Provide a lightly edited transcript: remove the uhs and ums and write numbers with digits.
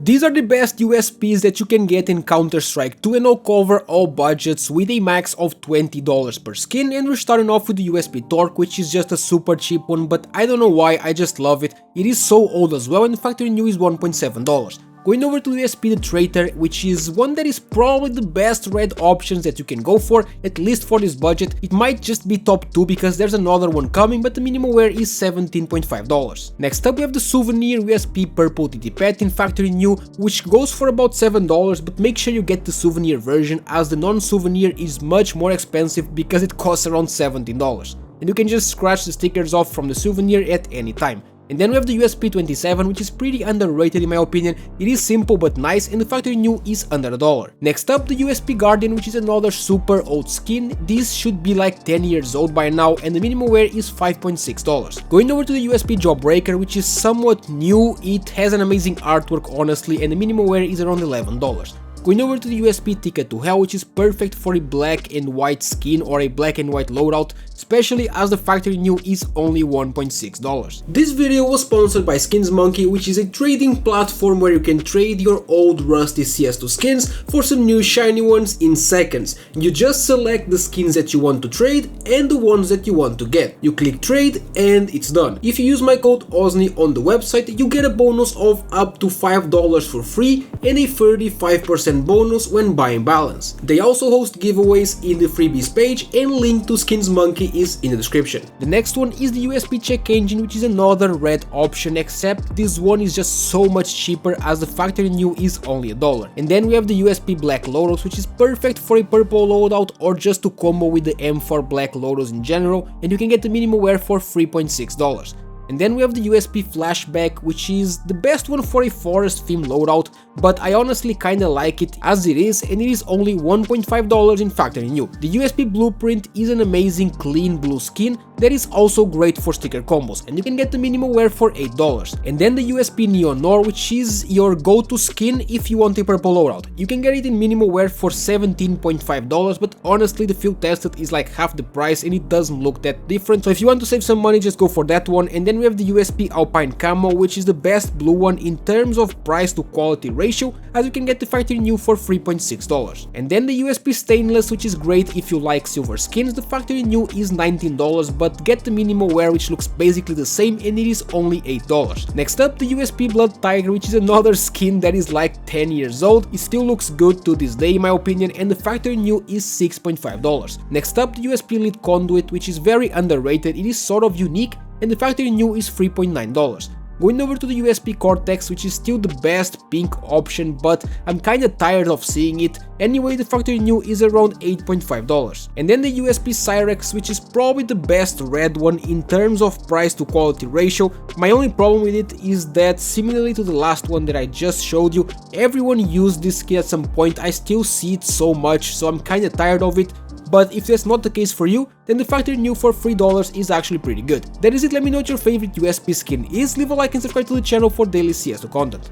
These are the best USPs that you can get in Counter-Strike 2 and will cover all budgets with a max of $20 per skin, and we're starting off with the USP Torque, which is just a super cheap one, but I don't know why, I just love it. It is so old as well, and the factory new is $1.7. Going over to USP the Traitor, which is one that is probably the best red options that you can go for, at least for this budget. It might just be top 2 because there's another one coming, but the minimum wear is $17.5. Next up we have the Souvenir USP Purple TT Pet in factory new, which goes for about $7, but make sure you get the Souvenir version, as the non-Souvenir is much more expensive because it costs around $17. And you can just scratch the stickers off from the Souvenir at any time. And then we have the USP-27, which is pretty underrated in my opinion. It is simple but nice, and the factory new is under $1. Next up, the USP Guardian, which is another super old skin. This should be like 10 years old by now, and the minimum wear is $5.6. Going over to the USP Jawbreaker, which is somewhat new. It has an amazing artwork honestly, and the minimum wear is around $11. Going over to the USP Ticket to Hell, which is perfect for a black and white skin or a black and white loadout, especially as the factory new is only $1.6. This video was sponsored by Skins Monkey, which is a trading platform where you can trade your old rusty CS2 skins for some new shiny ones in seconds. You just select the skins that you want to trade and the ones that you want to get. You click trade and it's done. If you use my code OZNI on the website, you get a bonus of up to $5 for free and a 35% bonus when buying balance. They also host giveaways in the freebies page, and link to Skins Monkey is in the description. The next one is the USP Check Engine, which is another red option, except this one is just so much cheaper as the factory new is only $1. And then we have the USP Black Lotus, which is perfect for a purple loadout or just to combo with the M4 Black Lotus in general, and you can get the minimum wear for $3.6. And then we have the USP Flashback, which is the best one for a forest theme loadout, but I honestly kinda like it as it is, and it is only $1.5 in factory new. The USP Blueprint is an amazing clean blue skin that is also great for sticker combos, and you can get the minimum wear for $8. And then the USP Neon Or, which is your go-to skin if you want a purple loadout. You can get it in minimum wear for $17.5, but honestly the field tested is like half the price and it doesn't look that different, so if you want to save some money, just go for that one. And then we have the USP Alpine Camo, which is the best blue one in terms of price to quality ratio, as you can get the factory new for $3.6. And then the USP Stainless, which is great if you like silver skins. The factory new is $19, but get the minimum wear, which looks basically the same, and it is only $8. Next up, the USP Blood Tiger, which is another skin that is like 10 years old. It still looks good to this day in my opinion, and the factory new is $6.5. Next up, the USP Elite Conduit, which is very underrated. It is sort of unique, and the factory new is $3.9. Going over to the USP Cortex, which is still the best pink option, but I'm kinda tired of seeing it. Anyway, the factory new is around $8.5. And then the USP Cyrex, which is probably the best red one in terms of price to quality ratio. My only problem with it is that, similarly to the last one that I just showed you, everyone used this skin at some point. I still see it so much, so I'm kinda tired of it. But if that's not the case for you, then the factory new for $3 is actually pretty good. That is it. Let me know what your favorite USP skin is, leave a like and subscribe to the channel for daily CS2 content.